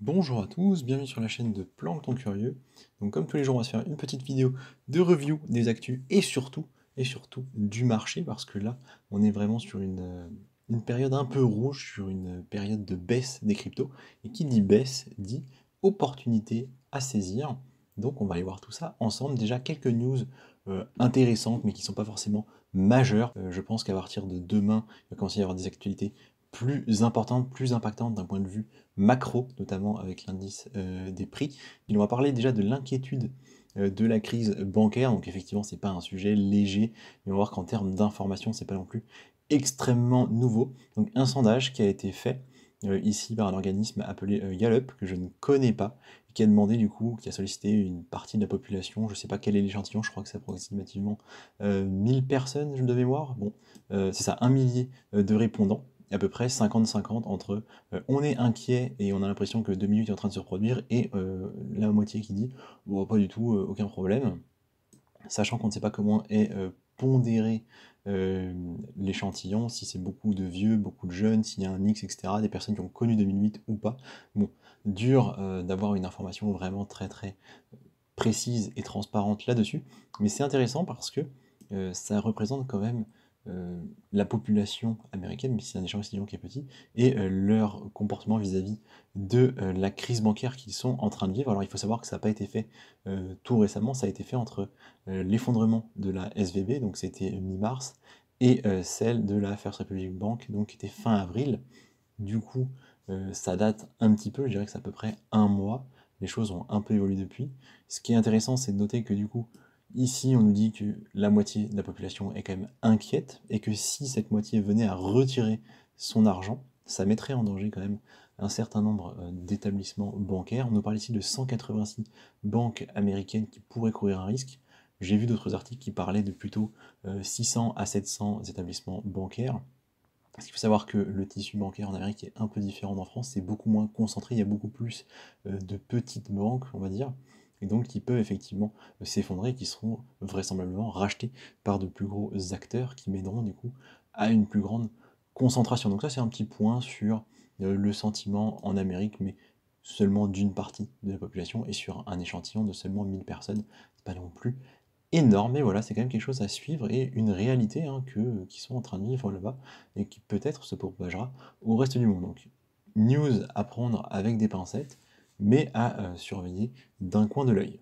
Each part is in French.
Bonjour à tous, bienvenue sur la chaîne de Plancton Curieux. Donc comme tous les jours, on va se faire une petite vidéo de review des actus et surtout du marché parce que là, on est vraiment sur une période un peu rouge, sur une période de baisse des cryptos. Et qui dit baisse dit opportunité à saisir. Donc on va aller voir tout ça ensemble. Déjà quelques news intéressantes mais qui ne sont pas forcément majeures. Je pense qu'à partir de demain, il va commencer à y avoir des actualités plus importantes, plus impactantes d'un point de vue macro, notamment avec l'indice des prix. On va parler déjà de l'inquiétude de la crise bancaire, donc effectivement c'est pas un sujet léger, mais on va voir qu'en termes d'information c'est pas non plus extrêmement nouveau. Donc un sondage qui a été fait ici par un organisme appelé Gallup, que je ne connais pas, et qui a demandé du coup, qui a sollicité une partie de la population, je sais pas quel est l'échantillon, je crois que c'est approximativement 1000 personnes de mémoire, bon, c'est ça, un millier de répondants, à peu près 50-50 entre on est inquiet et on a l'impression que 2 minutes est en train de se reproduire, et la moitié qui dit bon, pas du tout, aucun problème, sachant qu'on ne sait pas comment est pondéré l'échantillon, si c'est beaucoup de vieux, beaucoup de jeunes, s'il y a un mix, etc., des personnes qui ont connu 2008 ou pas. Bon, dur d'avoir une information vraiment très très précise et transparente là-dessus, mais c'est intéressant parce que ça représente quand même euh, la population américaine, mais c'est un échantillon qui est petit, et leur comportement vis-à-vis de la crise bancaire qu'ils sont en train de vivre. Alors il faut savoir que ça n'a pas été fait tout récemment, ça a été fait entre l'effondrement de la SVB, donc c'était mi-mars, et celle de la First Republic Bank, donc qui était fin avril. Du coup, ça date un petit peu, je dirais que c'est à peu près un mois. Les choses ont un peu évolué depuis. Ce qui est intéressant, c'est de noter que du coup, ici, on nous dit que la moitié de la population est quand même inquiète et que si cette moitié venait à retirer son argent, ça mettrait en danger quand même un certain nombre d'établissements bancaires. On nous parle ici de 186 banques américaines qui pourraient courir un risque. J'ai vu d'autres articles qui parlaient de plutôt 600 à 700 établissements bancaires. Parce qu'il faut savoir que le tissu bancaire en Amérique est un peu différent d'en France, c'est beaucoup moins concentré, il y a beaucoup plus de petites banques, on va dire, et donc qui peuvent effectivement s'effondrer, qui seront vraisemblablement rachetés par de plus gros acteurs qui mèneront du coup à une plus grande concentration. Donc ça c'est un petit point sur le sentiment en Amérique, mais seulement d'une partie de la population et sur un échantillon de seulement 1000 personnes. C'est pas non plus énorme, mais voilà, c'est quand même quelque chose à suivre et une réalité hein, qu'ils sont en train de vivre là-bas et qui peut-être se propagera au reste du monde. Donc, news à prendre avec des pincettes, mais à surveiller d'un coin de l'œil.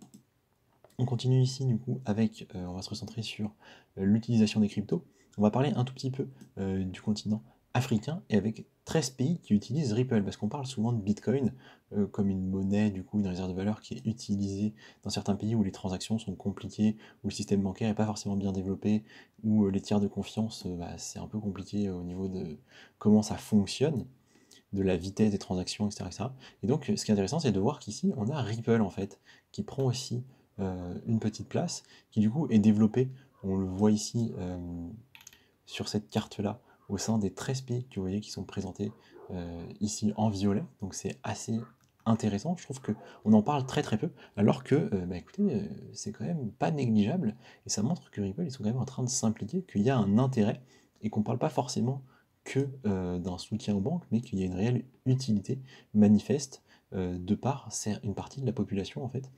On continue ici du coup avec, on va se recentrer sur l'utilisation des cryptos. On va parler un tout petit peu du continent africain et avec 13 pays qui utilisent Ripple, parce qu'on parle souvent de Bitcoin comme une monnaie, du coup une réserve de valeur qui est utilisée dans certains pays où les transactions sont compliquées, où le système bancaire n'est pas forcément bien développé, où les tiers de confiance, bah, c'est un peu compliqué au niveau de comment ça fonctionne, de la vitesse des transactions, etc. etc. Et donc, ce qui est intéressant, c'est de voir qu'ici, on a Ripple, en fait, qui prend aussi une petite place, qui du coup est développé, on le voit ici sur cette carte-là, au sein des 13 pays que vous voyez qui sont présentés ici en violet. Donc c'est assez intéressant, je trouve qu'on en parle très très peu, alors que, bah, écoutez, c'est quand même pas négligeable, et ça montre que Ripple, ils sont quand même en train de s'impliquer, qu'il y a un intérêt, et qu'on parle pas forcément que d'un soutien aux banques, mais qu'il y a une réelle utilité manifeste de par une partie de la population en fait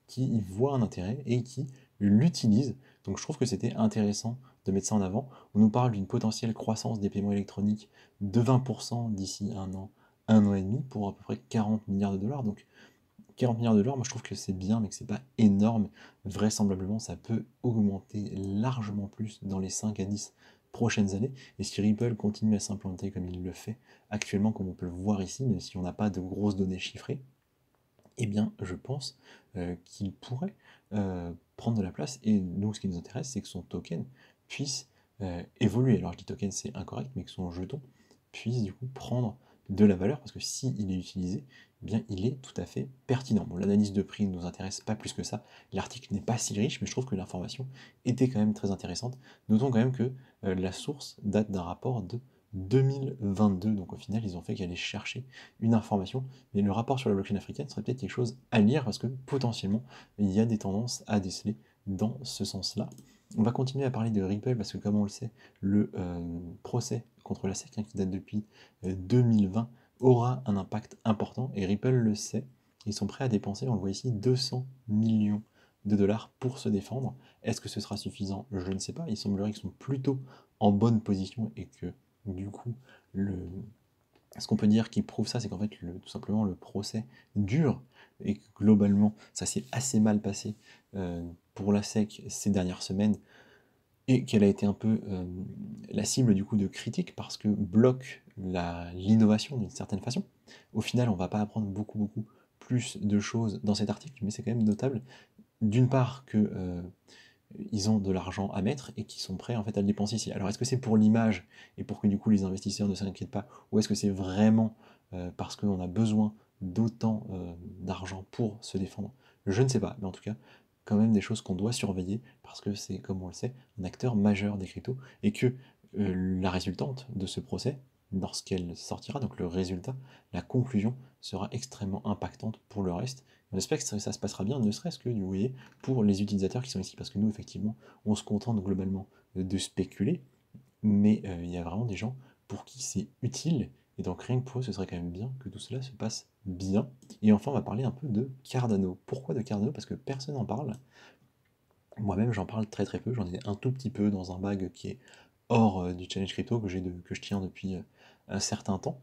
qui y voit un intérêt et qui l'utilise. Donc je trouve que c'était intéressant de mettre ça en avant. On nous parle d'une potentielle croissance des paiements électroniques de 20% d'ici un an et demi, pour à peu près 40 milliards de dollars. Donc 40 milliards de dollars, moi je trouve que c'est bien, mais que c'est pas énorme. Vraisemblablement, ça peut augmenter largement plus dans les 5 à 10 prochaines années. Et si Ripple continue à s'implanter comme il le fait actuellement, comme on peut le voir ici, même si on n'a pas de grosses données chiffrées, eh bien, je pense qu'il pourrait prendre de la place. Et nous, ce qui nous intéresse, c'est que son token puisse évoluer. Alors, je dis token, c'est incorrect, mais que son jeton puisse du coup prendre de la valeur, parce que s'il est utilisé, eh bien, il est tout à fait pertinent. Bon, l'analyse de prix ne nous intéresse pas plus que ça. L'article n'est pas si riche, mais je trouve que l'information était quand même très intéressante. Notons quand même que la source date d'un rapport de 2022, donc au final, ils ont fait qu'aller chercher une information, mais le rapport sur la blockchain africaine serait peut-être quelque chose à lire parce que potentiellement il y a des tendances à déceler dans ce sens-là. On va continuer à parler de Ripple parce que, comme on le sait, le procès contre la SEC, hein, qui date depuis 2020, aura un impact important, et Ripple le sait. Ils sont prêts à dépenser, on le voit ici, 200 millions de dollars pour se défendre. Est-ce que ce sera suffisant? Je ne sais pas. Il semblerait qu'ils sont plutôt en bonne position et que, du coup, ce qu'on peut dire qui prouve ça, c'est qu'en fait, tout simplement, le procès dure et que globalement, ça s'est assez mal passé pour la SEC ces dernières semaines et qu'elle a été un peu la cible du coup de critiques parce que bloque l'innovation d'une certaine façon. Au final, on va pas apprendre beaucoup plus de choses dans cet article, mais c'est quand même notable d'une part que ils ont de l'argent à mettre et qu'ils sont prêts en fait à le dépenser ici. Alors est-ce que c'est pour l'image et pour que du coup les investisseurs ne s'inquiètent pas, ou est-ce que c'est vraiment parce qu'on a besoin d'autant d'argent pour se défendre? Je ne sais pas, mais en tout cas, quand même des choses qu'on doit surveiller parce que c'est, comme on le sait, un acteur majeur des cryptos et que la résultante de ce procès, lorsqu'elle sortira, donc le résultat, la conclusion sera extrêmement impactante pour le reste. On espère que ça se passera bien, ne serait-ce que, vous voyez, pour les utilisateurs qui sont ici, parce que nous, effectivement, on se contente globalement de spéculer, mais il y a vraiment des gens pour qui c'est utile, et donc rien que pour eux, ce serait quand même bien que tout cela se passe bien. Et enfin, on va parler un peu de Cardano. Pourquoi de Cardano? Parce que personne n'en parle. Moi-même, j'en parle très peu, j'en ai un tout petit peu dans un bag qui est hors du challenge crypto que je tiens depuis un certain temps.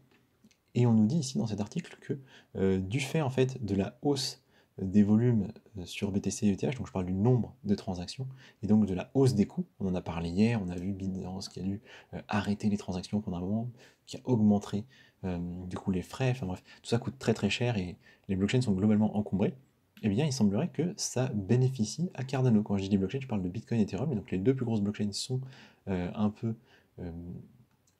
Et on nous dit ici dans cet article que du fait en fait de la hausse des volumes sur BTC et ETH, donc je parle du nombre de transactions, et donc de la hausse des coûts, on en a parlé hier, on a vu Binance qui a dû arrêter les transactions pendant un moment, qui a augmenté du coup les frais, enfin bref, tout ça coûte très cher et les blockchains sont globalement encombrés. Eh bien, il semblerait que ça bénéficie à Cardano. Quand je dis blockchains, je parle de Bitcoin et Ethereum, et donc les deux plus grosses blockchains sont un peu euh,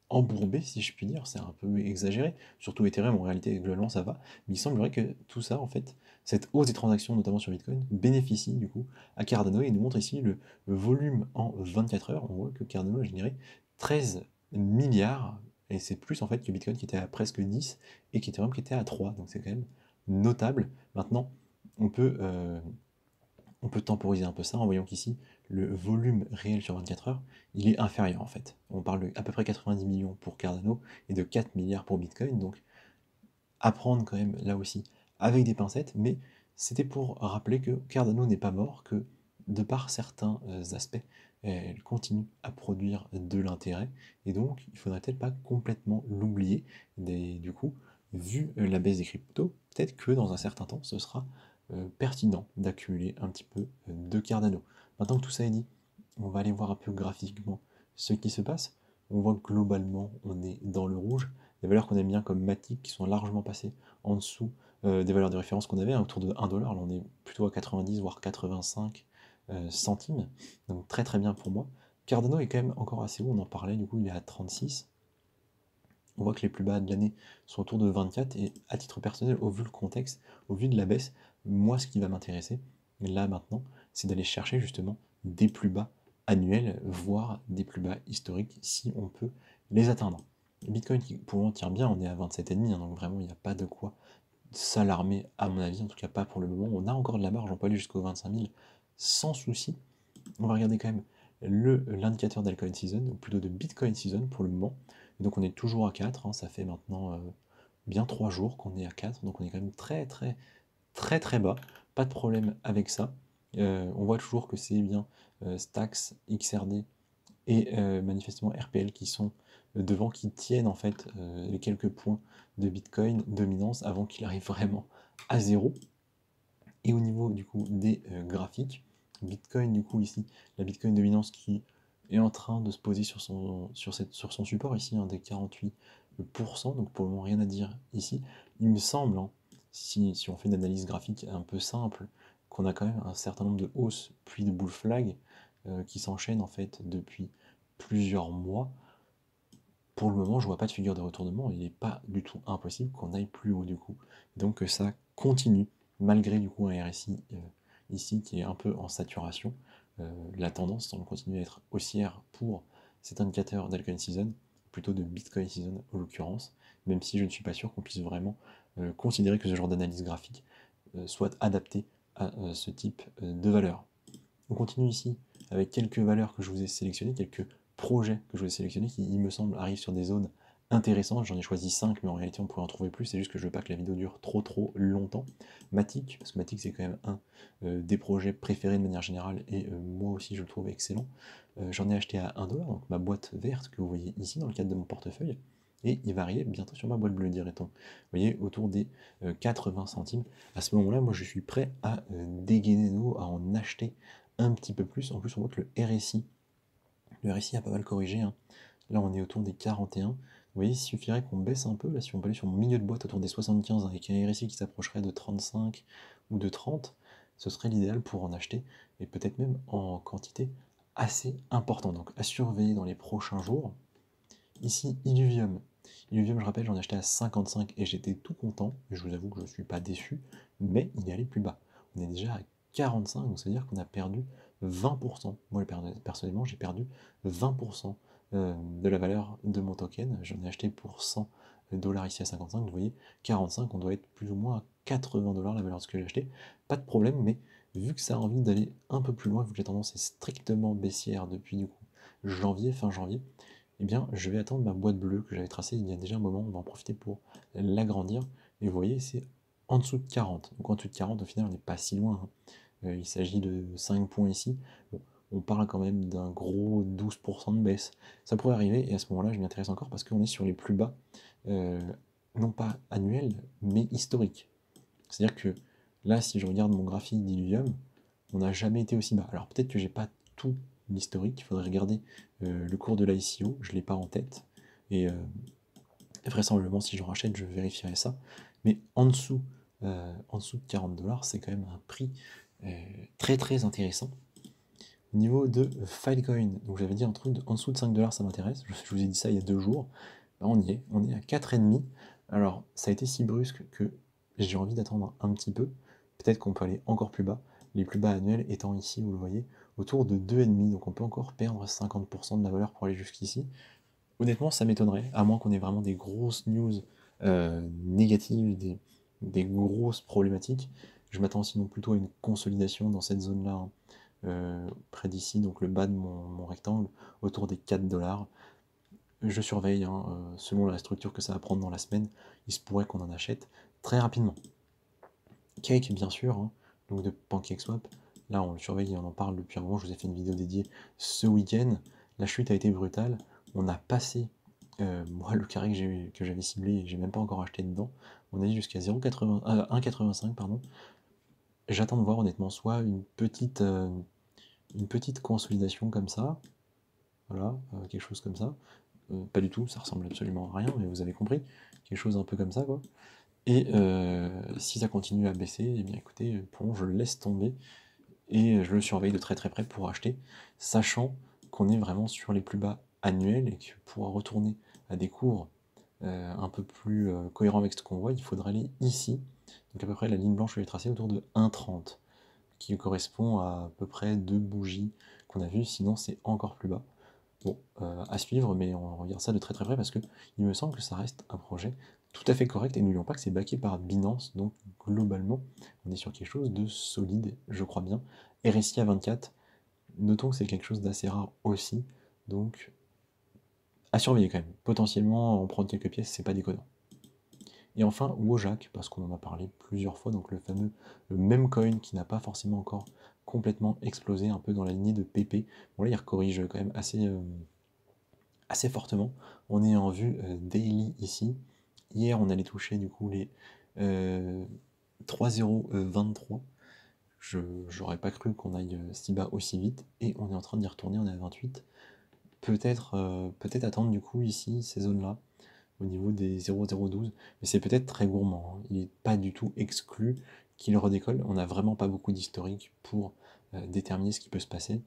embourbé, si je puis dire, c'est un peu exagéré, surtout Ethereum, en réalité, globalement, ça va, mais il semblerait que tout ça, en fait, cette hausse des transactions, notamment sur Bitcoin, bénéficie, du coup, à Cardano, et il nous montre ici le volume en 24 heures, on voit que Cardano a généré 13 milliards, et c'est plus, en fait, que Bitcoin qui était à presque 10, et qu'Ethereum qui était à 3, donc c'est quand même notable. Maintenant, on peut on peut temporiser un peu ça en voyant qu'ici, le volume réel sur 24 heures, il est inférieur en fait. On parle de à peu près 90 millions pour Cardano et de 4 milliards pour Bitcoin, donc à prendre quand même là aussi avec des pincettes, mais c'était pour rappeler que Cardano n'est pas mort, que de par certains aspects, elle continue à produire de l'intérêt, et donc il faudrait peut-être pas complètement l'oublier. Du coup, vu la baisse des cryptos, peut-être que dans un certain temps, ce sera pertinent d'accumuler un petit peu de Cardano. Maintenant que tout ça est dit, on va aller voir un peu graphiquement ce qui se passe. On voit que globalement, on est dans le rouge. Des valeurs qu'on aime bien comme Matic qui sont largement passées en dessous des valeurs de référence qu'on avait, autour de 1 dollar. Là, on est plutôt à 90 voire 85 centimes. Donc très bien pour moi. Cardano est quand même encore assez haut, on en parlait, du coup il est à 36. On voit que les plus bas de l'année sont autour de 24, et à titre personnel, au vu le contexte, au vu de la baisse, moi ce qui va m'intéresser, là maintenant, c'est d'aller chercher justement des plus bas annuels, voire des plus bas historiques, si on peut les atteindre. Bitcoin qui pour le moment tient bien, on est à 27,5, hein, donc vraiment il n'y a pas de quoi s'alarmer à mon avis, en tout cas pas pour le moment. On a encore de la marge, on peut aller jusqu'aux 25 000 sans souci. On va regarder quand même l'indicateur d'Alcoin Season, ou plutôt de Bitcoin Season pour le moment. Et donc on est toujours à 4, hein, ça fait maintenant bien 3 jours qu'on est à 4, donc on est quand même très bas, pas de problème avec ça. On voit toujours que c'est bien Stax, XRD et manifestement RPL qui sont devant, qui tiennent en fait les quelques points de Bitcoin dominance avant qu'il arrive vraiment à zéro. Et au niveau du coup des graphiques, Bitcoin du coup ici, la Bitcoin dominance qui est en train de se poser sur son support ici, hein, des 48%, donc pour le moment rien à dire ici. Il me semble, hein, si on fait une analyse graphique un peu simple, qu'on a quand même un certain nombre de hausses puis de bull flag qui s'enchaînent en fait depuis plusieurs mois. Pour le moment, je vois pas de figure de retournement, il n'est pas du tout impossible qu'on aille plus haut du coup. Donc que ça continue, malgré du coup un RSI ici qui est un peu en saturation. La tendance semble continuer à être haussière pour cet indicateur d'Alcoin Season, plutôt de Bitcoin Season en l'occurrence, même si je ne suis pas sûr qu'on puisse vraiment considérer que ce genre d'analyse graphique soit adapté à ce type de valeur. On continue ici avec quelques valeurs que je vous ai sélectionnées, quelques projets que je vous ai sélectionnés qui, il me semble, arrivent sur des zones intéressant. J'en ai choisi 5, mais en réalité on pourrait en trouver plus, c'est juste que je veux pas que la vidéo dure trop longtemps. Matic, parce que Matic c'est quand même un des projets préférés de manière générale, et moi aussi je le trouve excellent. J'en ai acheté à 1$, donc ma boîte verte que vous voyez ici dans le cadre de mon portefeuille, et il va arriver bientôt sur ma boîte bleue, dirait-on. Vous voyez, autour des 80 centimes. À ce moment-là, moi je suis prêt à dégainer de nouveau, à en acheter un petit peu plus. En plus, on voit que le RSI a pas mal corrigé, hein. Là, on est autour des 41. Vous voyez, il suffirait qu'on baisse un peu. Là, si on peut aller sur mon milieu de boîte autour des 75 avec un RSI qui s'approcherait de 35 ou de 30, ce serait l'idéal pour en acheter, et peut-être même en quantité assez importante. Donc, à surveiller dans les prochains jours. Ici, Illuvium. Illuvium, je rappelle, j'en ai acheté à 55 et j'étais tout content. Je vous avoue que je ne suis pas déçu, mais il est allé plus bas. On est déjà à 45, donc ça veut dire qu'on a perdu 20%. Moi, personnellement, j'ai perdu 20% de la valeur de mon token. J'en ai acheté pour 100$ ici à 55. Vous voyez, 45, on doit être plus ou moins à 80$ la valeur de ce que j'ai acheté. Pas de problème, mais vu que ça a envie d'aller un peu plus loin, vu que la tendance est strictement baissière depuis du coup janvier, fin janvier, eh bien, je vais attendre ma boîte bleue que j'avais tracée il y a déjà un moment. On va en profiter pour l'agrandir. Et vous voyez, c'est en dessous de 40. Donc en dessous de 40, au final, on n'est pas si loin, hein. Il s'agit de 5 points ici. Bon, on parle quand même d'un gros 12% de baisse. Ça pourrait arriver, et à ce moment-là, je m'y intéresse encore parce qu'on est sur les plus bas, non pas annuels, mais historiques. C'est-à-dire que là, si je regarde mon graphique d'Illuvium, on n'a jamais été aussi bas. Alors peut-être que j'ai pas tout l'historique, il faudrait regarder le cours de l'ICO, je ne l'ai pas en tête, et vraisemblablement si j'en rachète, je vérifierai ça. Mais en dessous de 40$, c'est quand même un prix très intéressant. Au niveau de Filecoin, donc j'avais dit un truc en dessous de 5$, ça m'intéresse, je vous ai dit ça il y a 2 jours, ben on y est, on est à 4,5. Alors ça a été si brusque que j'ai envie d'attendre un petit peu, peut-être qu'on peut aller encore plus bas, les plus bas annuels étant ici, vous le voyez, autour de 2,5, donc on peut encore perdre 50% de la valeur pour aller jusqu'ici. Honnêtement, ça m'étonnerait, à moins qu'on ait vraiment des grosses news négatives, des grosses problématiques. Je m'attends sinon plutôt à une consolidation dans cette zone-là, hein, près d'ici, donc le bas de mon rectangle, autour des 4$. Je surveille, hein, selon la structure que ça va prendre dans la semaine, il se pourrait qu'on en achète très rapidement. Cake, bien sûr, hein, donc de PancakeSwap. Là, on le surveille et on en parle depuis un moment. Je vous ai fait une vidéo dédiée ce week-end. La chute a été brutale. On a passé, moi, le carré que j'avais ciblé, et j'ai même pas encore acheté dedans. On a dit jusqu'à 1,85, pardon. J'attends de voir honnêtement, soit une petite consolidation comme ça, voilà, quelque chose comme ça. Pas du tout, ça ressemble absolument à rien, mais vous avez compris. Quelque chose un peu comme ça, quoi. Et si ça continue à baisser, eh bien écoutez, bon, je le laisse tomber et je le surveille de très près pour acheter, sachant qu'on est vraiment sur les plus bas annuels et que pour retourner à des cours un peu plus cohérents avec ce qu'on voit, il faudra aller ici. Donc à peu près la ligne blanche que j'ai tracée autour de 1,30, qui correspond à peu près 2 bougies qu'on a vues, sinon c'est encore plus bas. Bon, à suivre, mais on regarde ça de très près parce que il me semble que ça reste un projet tout à fait correct, et n'oublions pas que c'est backé par Binance, donc globalement, on est sur quelque chose de solide, je crois bien. RSI à 24, notons que c'est quelque chose d'assez rare aussi, donc à surveiller quand même. Potentiellement, en prendre quelques pièces, c'est pas déconnant. Et enfin, Wojak, parce qu'on en a parlé plusieurs fois, donc le fameux même coin qui n'a pas forcément encore complètement explosé, un peu dans la lignée de PP. Bon là, il corrige quand même assez fortement. On est en vue daily ici. Hier, on allait toucher du coup les 3,023. J'aurais pas cru qu'on aille si bas aussi vite, et on est en train d'y retourner, on est à 28. Peut-être attendre du coup ici ces zones-là au niveau des 0,012, mais c'est peut-être très gourmand, hein. Il n'est pas du tout exclu qu'il redécolle. On n'a vraiment pas beaucoup d'historique pour déterminer ce qui peut se passer,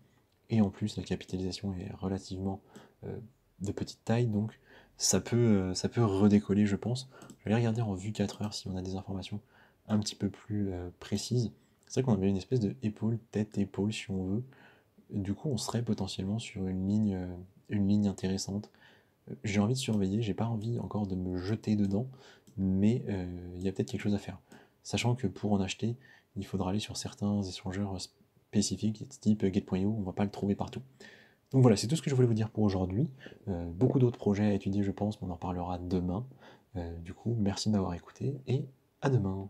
et en plus la capitalisation est relativement de petite taille, donc ça peut redécoller, je pense. Je vais aller regarder en vue 4 heures si on a des informations un petit peu plus précises. C'est vrai qu'on avait une espèce de épaule, tête, épaule si on veut. Du coup, on serait potentiellement sur une ligne intéressante. J'ai envie de surveiller, j'ai pas envie encore de me jeter dedans, mais il y a peut-être quelque chose à faire. Sachant que pour en acheter, il faudra aller sur certains échangeurs spécifiques, type Get.io, on va pas le trouver partout. Donc voilà, c'est tout ce que je voulais vous dire pour aujourd'hui. Beaucoup d'autres projets à étudier, je pense, mais on en parlera demain. Du coup, merci de m'avoir écouté et à demain.